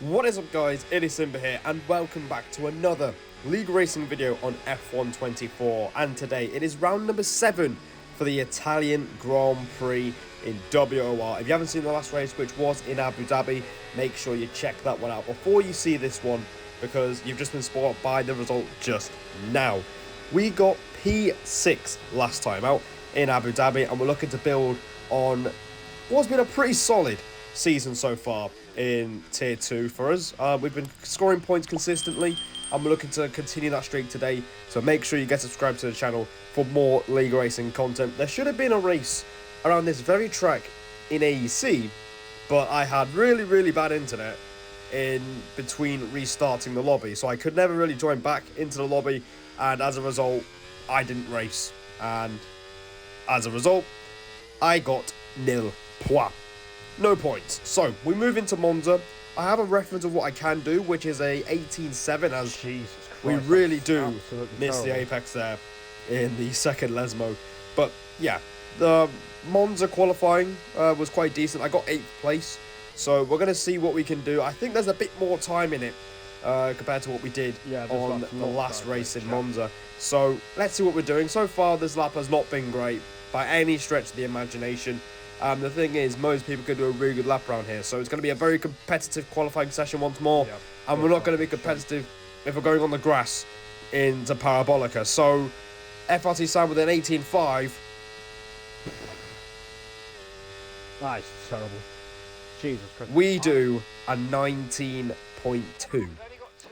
What is up, guys? It is Simba here, and welcome back to another league racing video on F1 24. And today it is round number 7 for the Italian Grand Prix in WOR. If you haven't seen the last race, which was in Abu Dhabi, make sure you check that one out before you see this one, because you've just been spoiled by the result just now. We got P6 last time out in Abu Dhabi, and we're looking to build on what's been a pretty solid season so far in tier 2 for us. We've been scoring points consistently, and we're looking to continue that streak today, so make sure you get subscribed to the channel for more league racing content. There should have been a race around this very track in AEC, but I had really bad internet in between restarting the lobby, so I could never really join back into the lobby, and as a result I didn't race, and as a result I got nil points. No points. So we move into Monza. I have a reference of what I can do, which is a 18.7, as Jesus Christ, we really do miss terrible. the apex there in the second Lesmo. But yeah, the Monza qualifying was quite decent. I got 8th place, so we're going to see what we can do. I think there's a bit more time in it compared to what we did on the last race in Monza. So let's see what we're doing. So far this lap has not been great by any stretch of the imagination. The thing is, most people could do a really good lap around here, so it's going to be a very competitive qualifying session once more, and we're not going to be competitive if we're going on the grass into Parabolica. So FRT Sam with an 18.5. That is terrible. Jesus Christ. We do a 19.2,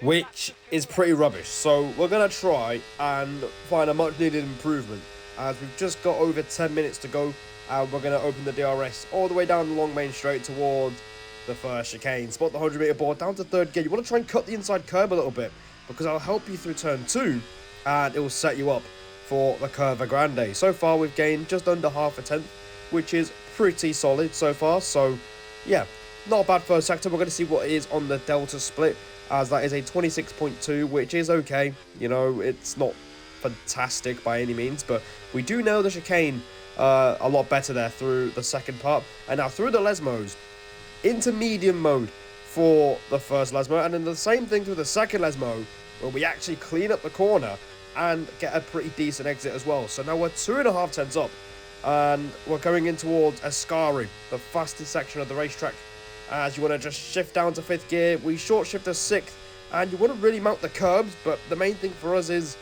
which is pretty rubbish. So we're going to try and find a much needed improvement, as we've just got over 10 minutes to go. We're going to open the DRS all the way down the long main straight towards the first chicane. Spot the 100 meter board down to 3rd gear. You want to try and cut the inside curb a little bit, because I'll help you through turn 2 and it will set you up for the Curva Grande. So far we've gained just under half a tenth, which is pretty solid so far. So yeah, not a bad first sector. We're going to see what it is on the Delta split, as that is a 26.2, which is okay. You know, it's not fantastic by any means, but we do know the chicane a lot better there through the second part. And now through the Lesmos into medium mode for the first Lesmo, and then the same thing through the second Lesmo, where we actually clean up the corner and get a pretty decent exit as well. So now we're 2.5 tenths up, and we're going in towards Ascari, the fastest section of the racetrack, as you want to just shift down to 5th gear. We short shift to 6th, and you want to really mount the curbs, but the main thing for us is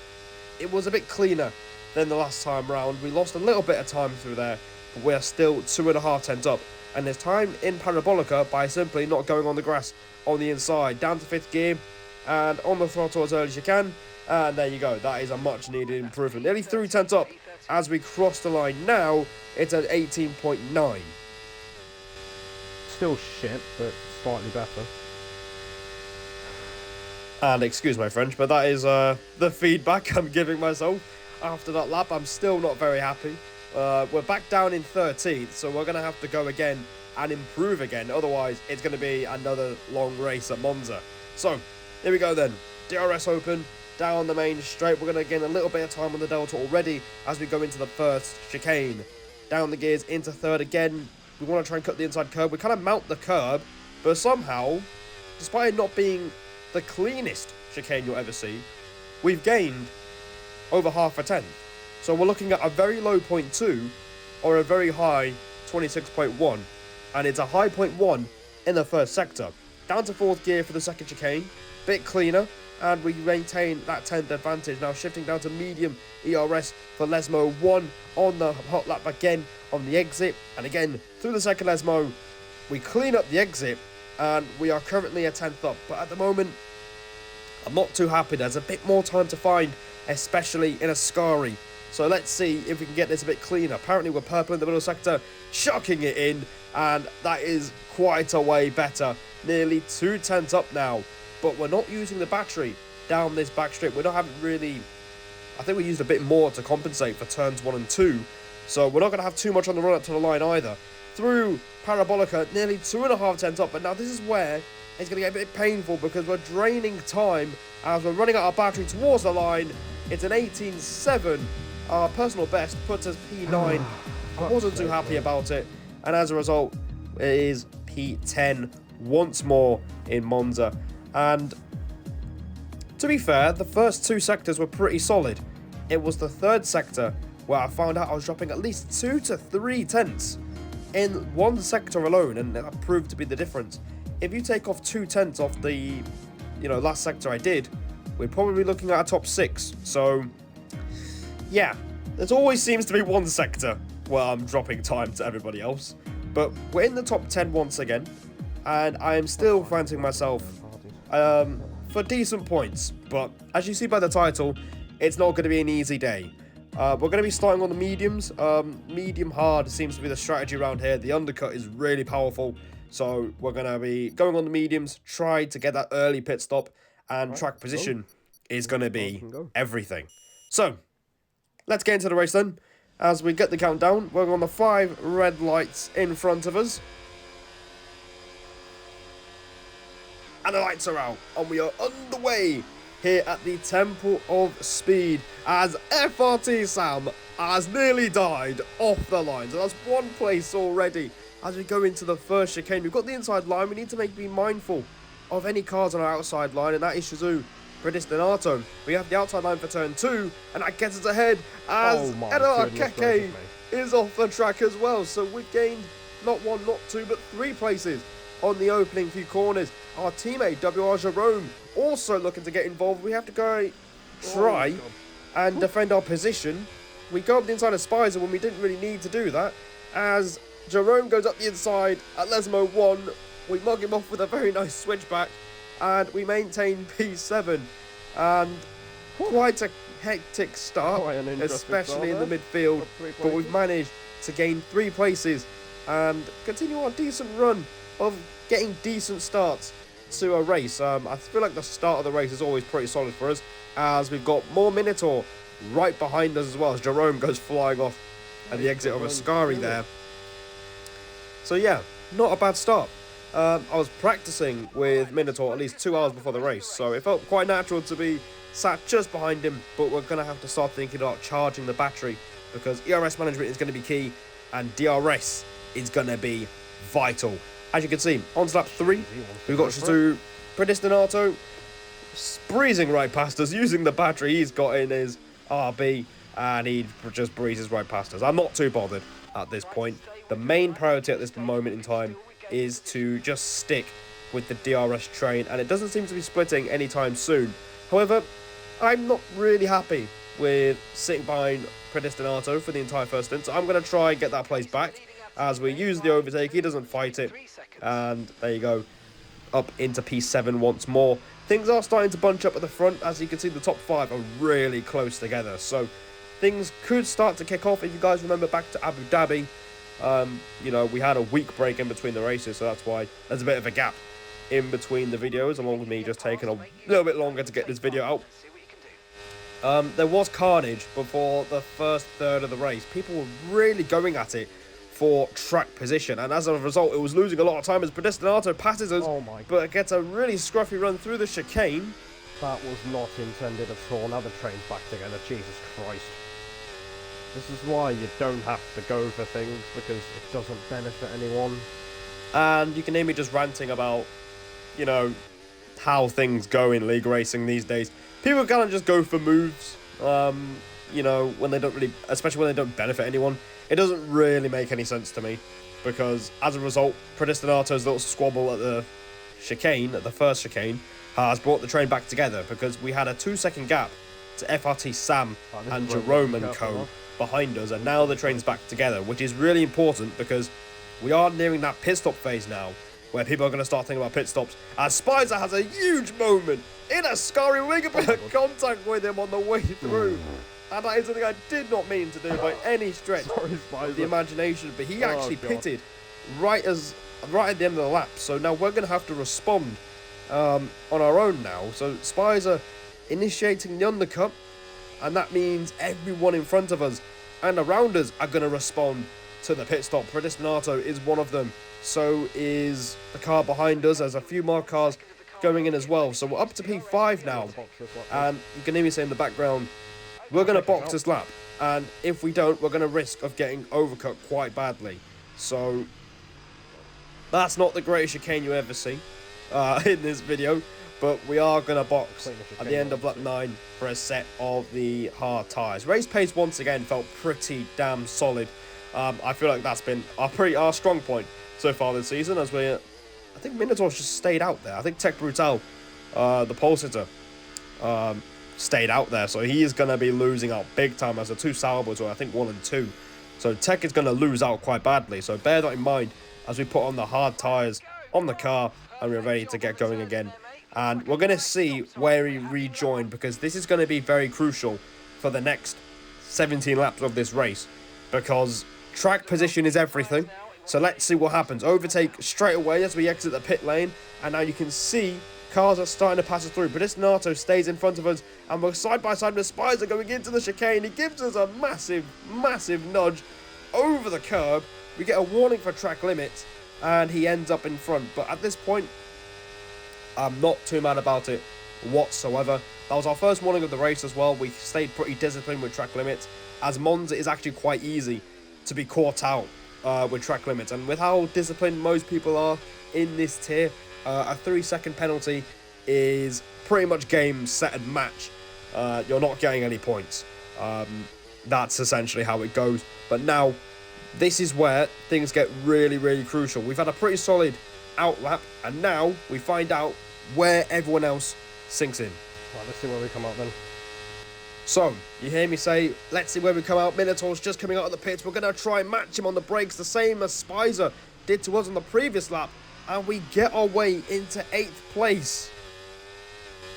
it was a bit cleaner than the last time round. We lost a little bit of time through there, but we're still 2.5 tenths up. And there's time in Parabolica by simply not going on the grass on the inside. Down to 5th gear and on the throttle as early as you can. And there you go. That is a much needed improvement. Nearly 3 tenths up as we cross the line now. It's at 18.9. Still shit, but slightly better. And excuse my French, but that is the feedback I'm giving myself after that lap. I'm still not very happy. We're back down in 13th, so we're going to have to go again and improve again. Otherwise, it's going to be another long race at Monza. So, here we go then. DRS open, down the main straight. We're going to gain a little bit of time on the Delta already as we go into the first chicane. Down the gears into 3rd again. We want to try and cut the inside curb. We kind of mount the curb, but somehow, despite it not being the cleanest chicane you'll ever see, we've gained over half a tenth. So we're looking at a very low 0.2 or a very high 26.1, and it's a high 0.1 in the first sector. Down to 4th gear for the second chicane, bit cleaner, and we maintain that 10th advantage. Now shifting down to medium ERS for Lesmo 1 on the hot lap again on the exit, and again through the second Lesmo we clean up the exit, and we are currently a 10th up. But at the moment I'm not too happy. There's a bit more time to find, especially in Ascari. So let's see if we can get this a bit cleaner. Apparently we're purple in the middle sector, chucking it in, and that is quite a way better. Nearly 2 tenths up now, but we're not using the battery down this back straight. We're not having really, I think we used a bit more to compensate for turns 1 and 2. So we're not going to have too much on the run up to the line either. Through Parabolica, nearly 2.5 tenths up, but now this is where it's going to get a bit painful, because we're draining time as we're running out of battery towards the line. It's an 18.7. Our personal best puts us P9. I wasn't too happy about it, and as a result, it is P10 once more in Monza. And to be fair, the first 2 sectors were pretty solid. It was the 3rd sector where I found out I was dropping at least 2 to 3 tenths in one sector alone, and that proved to be the difference. If you take off 2 tenths off the, last sector I did, we're probably looking at a top 6. So, yeah, there always seems to be one sector where I'm dropping time to everybody else. But we're in the top 10 once again, and I am still fancying myself for decent points. But as you see by the title, it's not going to be an easy day. We're going to be starting on the mediums. Medium hard seems to be the strategy around here. The undercut is really powerful. So we're going to be going on the mediums, try to get that early pit stop, and track position is going to be everything. So let's get into the race then. As we get the countdown, we're on the 5 red lights in front of us. And the lights are out, and we are underway here at the Temple of Speed, as FRT Sam has nearly died off the line. So that's 1 place already. As we go into the first chicane, we've got the inside line. We need to be mindful of any cars on our outside line, and that is Shizu Predestinato. We have the outside line for turn 2, and that gets us ahead as Keke is off the track as well. So we've gained not 1, not 2, but 3 places on the opening few corners. Our teammate WOR Jerome also looking to get involved. We have to go try and defend our position. We go up the inside of Spicer when we didn't really need to do that, as Jerome goes up the inside at Lesmo 1. We mug him off with a very nice switchback, and we maintain P7. And quite a hectic start, especially in the midfield, but we've managed to gain 3 places and continue our decent run of getting decent starts to a race. I feel like the start of the race is always pretty solid for us, as we've got more Minotaur right behind us as well, as Jerome goes flying off at the exit of Ascari there. So yeah, not a bad start. I was practicing with Minotaur at least 2 hours before the race, so it felt quite natural to be sat just behind him, but we're going to have to start thinking about charging the battery, because ERS management is going to be key, and DRS is going to be vital. As you can see, on lap 3, we've got Shizu Predestinato breezing right past us, using the battery he's got in his RB, and he just breezes right past us. I'm not too bothered at this point. The main priority at this moment in time is to just stick with the DRS train, and it doesn't seem to be splitting anytime soon. However, I'm not really happy with sitting behind Predestinato for the entire first stint, so I'm going to try and get that place back as we use the overtake. He doesn't fight it, and there you go, up into P7 once more. Things are starting to bunch up at the front. As you can see, the top 5 are really close together, so things could start to kick off. If you guys remember back to Abu Dhabi, we had a week break in between the races, so that's why there's a bit of a gap in between the videos, along with me just taking a little bit longer to get this video out. There was carnage before the first third of the race. People were really going at it for track position, and as a result, it was losing a lot of time as Predestinato passes us, but gets a really scruffy run through the chicane. That was not intended at all. Now the train's back together. Jesus Christ. This is why you don't have to go for things, because it doesn't benefit anyone. And you can hear me just ranting about, how things go in league racing these days. People kind of just go for moves, when they don't really, especially when they don't benefit anyone. It doesn't really make any sense to me, because as a result, Predestinato's little squabble at the chicane, at the first chicane, has brought the train back together, because we had a 2-second gap to FRT Sam and Jerome and co behind us, and now the train's back together, which is really important, because we are nearing that pit stop phase now, where people are going to start thinking about pit stops, as Spicer has a huge moment in Ascari. We get contact with him on the way through, and that is something I did not mean to do by any stretch of the imagination, but he actually pitted right at the end of the lap, so now we're going to have to respond on our own now. So Spicer initiating the undercut, and that means everyone in front of us and around us are going to respond to the pit stop. Predestinato is one of them, so is the car behind us. There's a few more cars going in as well, so we're up to P5 now, and you can hear me say in the background, we're going to box this lap, and if we don't, we're going to risk of getting overcut quite badly. So That's not the greatest chicane you ever see in this video, but we are going to box at the end of lap 9 for a set of the hard tyres. Race pace once again felt pretty damn solid. I feel like that's been our strong point so far this season, as I think Minotaur's just stayed out there. I think Tech Brutal, the pole sitter, stayed out there, so he is going to be losing out big time, as the two Salvos were, I think, 1 and 2. So Tech is going to lose out quite badly, so bear that in mind as we put on the hard tyres on the car and we're ready to get going again. And we're going to see where he rejoined, because this is going to be very crucial for the next 17 laps of this race, because track position is everything. So let's see what happens. Overtake straight away as we exit the pit lane, and now you can see cars are starting to pass us through. But this Nato stays in front of us, and we're side by side with Spicer going into the chicane. He gives us a massive, massive nudge over the curb. We get a warning for track limits, and he ends up in front. But at this point, I'm not too mad about it whatsoever. That was our first warning of the race as well. We stayed pretty disciplined with track limits, as Monza is actually quite easy to be caught out with track limits. And with how disciplined most people are in this tier, a 3-second penalty is pretty much game, set and match. You're not getting any points. That's essentially how it goes. But now, this is where things get really, really crucial. We've had a pretty solid out lap, and now we find out where everyone else sinks in. Right, let's see where we come out then. So, you hear me say, let's see where we come out. Minotaur's just coming out of the pits. We're going to try and match him on the brakes, the same as Spicer did to us on the previous lap. And we get our way into 8th place.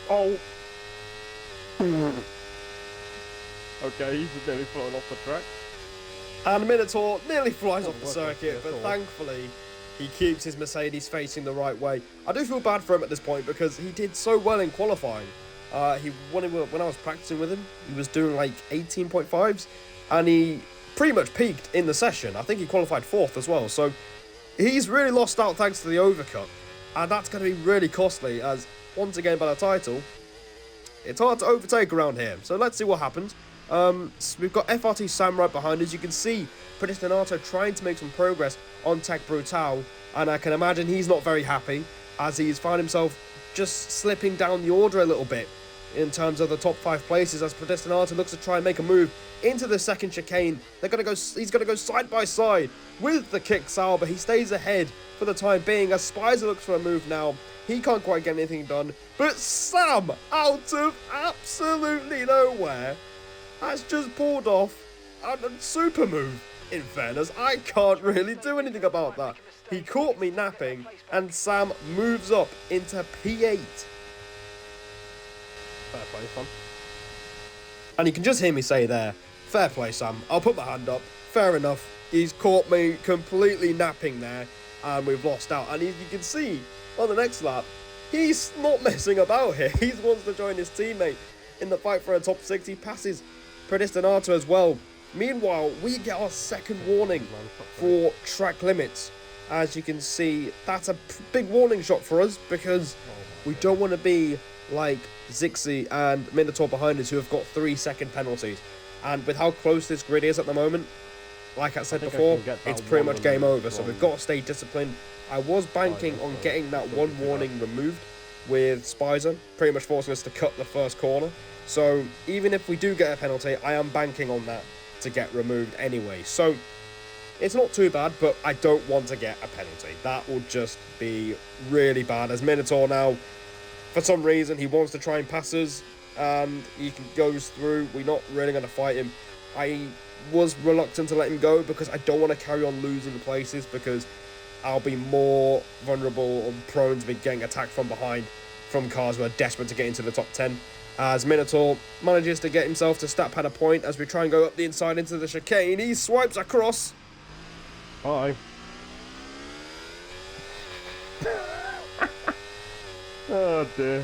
Oh. Okay, he's nearly flown off the track. And Minotaur nearly flies off the circuit, but thankfully he keeps his Mercedes facing the right way. I do feel bad for him at this point, because he did so well in qualifying. When I was practicing with him, he was doing like 18.5s, and he pretty much peaked in the session. I think he qualified 4th as well, so he's really lost out thanks to the overcut, and that's going to be really costly, as once again by the title, it's hard to overtake around here. So let's see what happens. So we've got FRT Sam right behind us. You can see Predestinato trying to make some progress on Tech Brutal, and I can imagine he's not very happy, as he's found himself just slipping down the order a little bit in terms of the top 5 places, as Predestinato looks to try and make a move into the second chicane. He's going to go side by side with the kick Sauber. He stays ahead for the time being, as Spicer looks for a move now. He can't quite get anything done, but Sam, out of absolutely nowhere, has just pulled off a super move. In fairness, I can't really do anything about that. He caught me napping, and Sam moves up into P8. Fair play, Sam. And you can just hear me say there, fair play, Sam. I'll put my hand up. Fair enough. He's caught me completely napping there, and we've lost out. And you can see on the next lap, he's not messing about here. He wants to join his teammate in the fight for a top 6. He passes Predestinato as well. Meanwhile, we get our second warning for track limits. As you can see, that's a big warning shot for us, because we don't want to be like Zixi and Minotaur behind us, who have got 3-second penalties. And with how close this grid is at the moment, like I said before, it's pretty much game over. So we've got to stay disciplined. I was banking on getting that one warning removed with Spicer, pretty much forcing us to cut the first corner. So even if we do get a penalty, I am banking on that to get removed anyway. So it's not too bad, but I don't want to get a penalty. That would just be really bad, as Minotaur now, for some reason, he wants to try and pass us, and he goes through. We're not really going to fight him. I was reluctant to let him go, because I don't want to carry on losing places, because I'll be more vulnerable and prone to be getting attacked from behind from cars who are desperate to get into the top 10. As Minotaur manages to get himself to stat pad a point as we try and go up the inside into the chicane. He swipes across. Hi. Oh dear.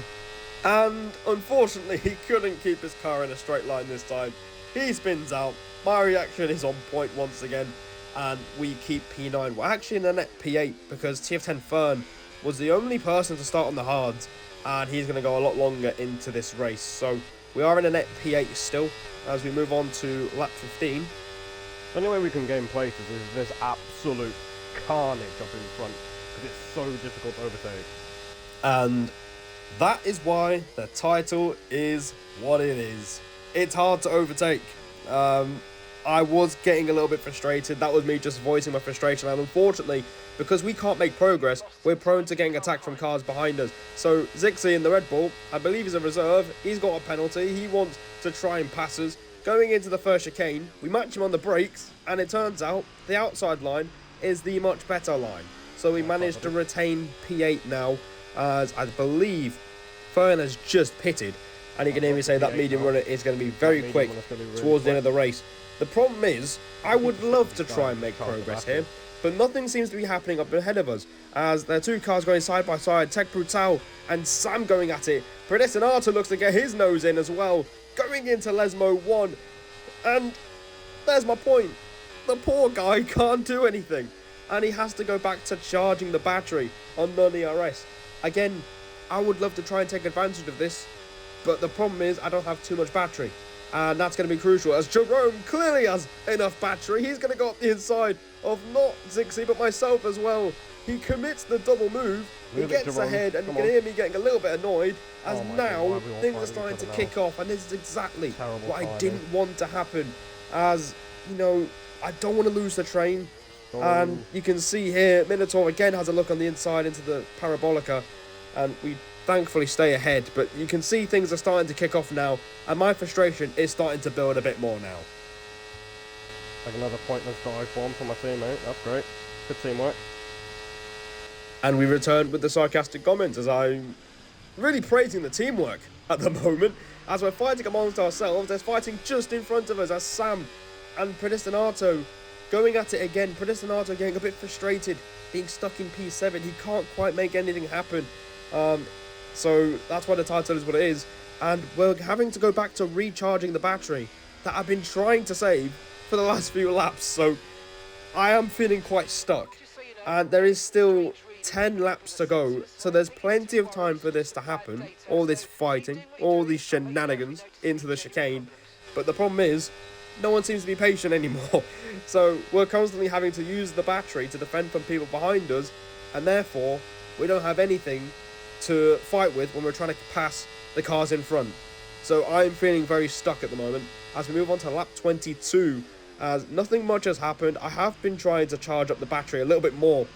And unfortunately, he couldn't keep his car in a straight line this time. He spins out. My reaction is on point once again, and we keep P9. We're actually in a net P8, because TF10 Fern was the only person to start on the hards, and he's going to go a lot longer into this race. So we are in a net P8 still, as we move on to lap 15. The only way we can gain places is this absolute carnage up in front. because it's so difficult to overtake. And that is why the title is what it is. It's hard to overtake. I was getting a little bit frustrated. That was me just voicing my frustration. And unfortunately, because we can't make progress, we're prone to getting attacked from cars behind us. So Zixi in the Red Bull, I believe he's a reserve. He's got a penalty. He wants to try and pass us. Going into the first chicane, we match him on the brakes, and it turns out the outside line is the much better line. So we managed to retain P8 now, as I believe Fern has just pitted. And you can hear me say that medium runner is going to be very quick towards the end of the race. The problem is, I would love to try and make progress here, but nothing seems to be happening up ahead of us, as there are two cars going side by side, Tech Brutal and Sam going at it. Predestinato looks to get his nose in as well, going into Lesmo 1, and there's my point. The poor guy can't do anything, and he has to go back to charging the battery on non-ERS. Again, I would love to try and take advantage of this, but the problem is I don't have too much battery. And that's going to be crucial, as Jerome clearly has enough battery. He's going to go up the inside of not Zixi, but myself as well. He commits the double move. He gets ahead, and you can hear me getting a little bit annoyed, as now things are starting to kick off. And this is exactly what I didn't want to happen, as, you know, I don't want to lose the train. And you can see here, Minotaur again has a look on the inside into the Parabolica, and we thankfully stay ahead, but you can see things are starting to kick off now, and my frustration is starting to build a bit more now. Like another pointless dive bomb for my teammate. That's great. Good teamwork. And we return with the sarcastic comments, as I'm really praising the teamwork at the moment, as we're fighting amongst ourselves. There's fighting just in front of us, as Sam and Predestinato going at it again. Predestinato getting a bit frustrated, being stuck in P7. He can't quite make anything happen. So that's why the title is what it is, and we're having to go back to recharging the battery that I've been trying to save for the last few laps. So I am feeling quite stuck, and there is still 10 laps to go, so there's plenty of time for this to happen, all this fighting, all these shenanigans into the chicane. But the problem is, no one seems to be patient anymore, so we're constantly having to use the battery to defend from people behind us, and therefore we don't have anything to fight with when we're trying to pass the cars in front. So I'm feeling very stuck at the moment as we move on to lap 22, as nothing much has happened. I have been trying to charge up the battery a little bit more,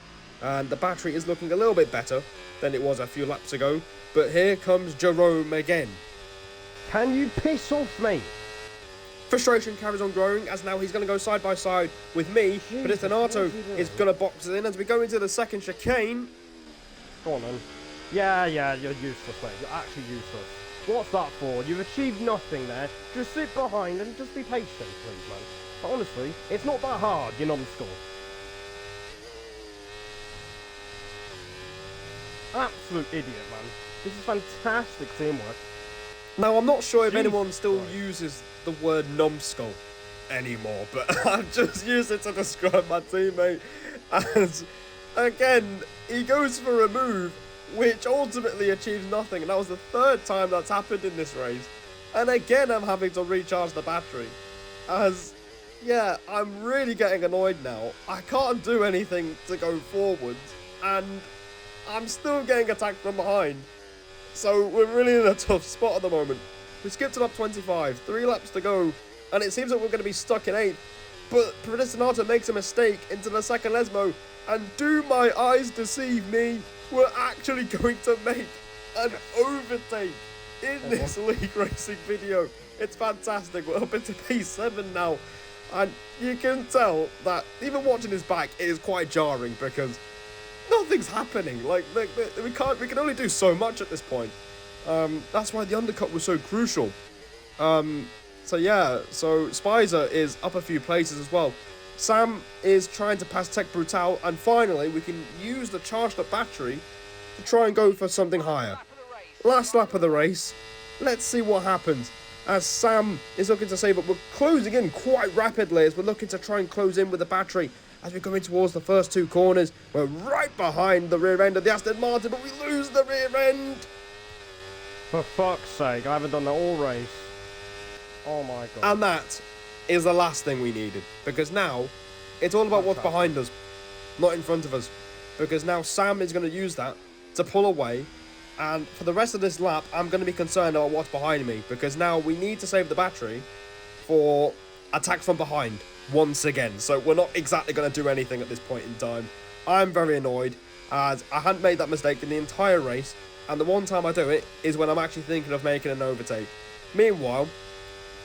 and the battery is looking a little bit better than it was a few laps ago. But here comes Jerome again. Can you piss off, mate? Frustration carries on growing, as now he's going to go side by side with me. But Predestinato is going to box it in as we go into the second chicane. Go on then. Yeah, you're useless, mate. You're actually useless. What's that for? You've achieved nothing there. Just sit behind and just be patient, please, man. But honestly, it's not that hard, you numbskull. Absolute idiot, man. This is fantastic teamwork. Now, I'm not sure if anyone still uses the word numbskull anymore, but I've just used it to describe my teammate. As, again, he goes for a move which ultimately achieves nothing, and that was the third time that's happened in this race. And again, I'm having to recharge the battery, as, yeah, I'm really getting annoyed now. I can't do anything to go forwards, and I'm still getting attacked from behind. So we're really in a tough spot at the moment. We skipped to lap 25, 3 laps to go, and it seems like we're going to be stuck in 8th. But Predestinato makes a mistake into the second Lesmo, and do my eyes deceive me? We're actually going to make an overtake in this league racing video. It's fantastic. We're up into P7 now, and you can tell that even watching this back, it is quite jarring because nothing's happening. Like we can only do so much at this point. That's why the undercut was so crucial. So yeah, so Spicer is up a few places as well. Sam is trying to pass Tech Brutal, and finally we can use the charged up battery to try and go for something higher. Last lap of the race, let's see what happens, as Sam is looking to save up. We're closing in quite rapidly as we're looking to try and close in with the battery as we're going towards the first 2 corners. We're right behind the rear end of the Aston Martin, but we lose the rear end. For fuck's sake, I haven't done that all race. Oh my god. And that is the last thing we needed, because now it's all about what's behind us, not in front of us. because now Sam is going to use that to pull away. And for the rest of this lap, I'm going to be concerned about what's behind me, because now we need to save the battery for attack from behind once again. So we're not exactly going to do anything at this point in time. I'm very annoyed, as I hadn't made that mistake in the entire race, and the one time I do it is when I'm actually thinking of making an overtake. Meanwhile,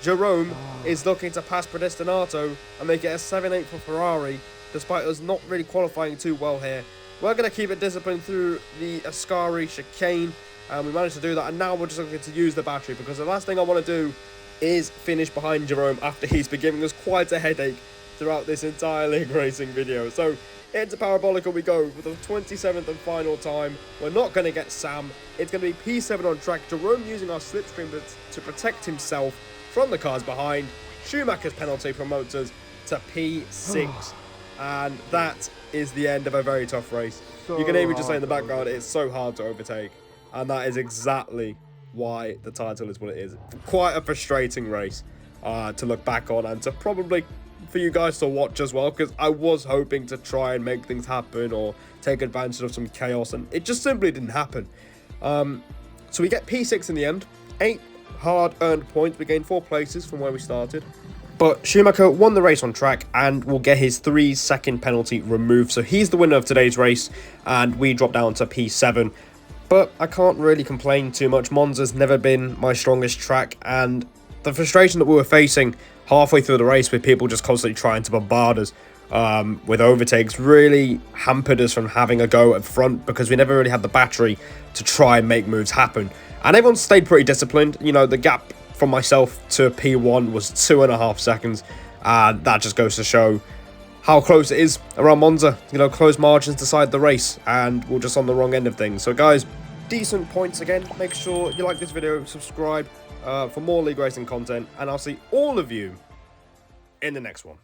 Jerome is looking to pass Predestinato and make it a 7-8 for Ferrari, despite us not really qualifying too well here. We're going to keep it disciplined through the Ascari chicane, and we managed to do that, and now we're just looking to use the battery, because the last thing I want to do is finish behind Jerome after he's been giving us quite a headache throughout this entire league racing video. So into Parabolica we go for the 27th and final time. We're not going to get Sam. It's going to be P7 on track. Jerome using our slipstream to protect himself from the cars behind. Schumacher's penalty promotes us to P6. And that is the end of a very tough race. You can hear me just say in the background, it's so hard to overtake. And that is exactly why the title is what it is. Quite a frustrating race to look back on, and to probably for you guys to watch as well, because I was hoping to try and make things happen or take advantage of some chaos, and it just simply didn't happen. So we get P6 in the end. 8 hard-earned points. We gained 4 places from where we started. But Schumacher won the race on track and will get his 3-second penalty removed. So he's the winner of today's race, and we drop down to P7. But I can't really complain too much. Monza's never been my strongest track, and the frustration that we were facing halfway through the race with people just constantly trying to bombard us with overtakes really hampered us from having a go at front, because we never really had the battery to try and make moves happen. And everyone stayed pretty disciplined. You know, the gap from myself to P1 was 2.5 seconds, and that just goes to show how close it is around Monza. You know, close margins decide the race, and we're just on the wrong end of things. So guys, decent points again. Make sure you like this video, subscribe for more league racing content, and I'll see all of you in the next one.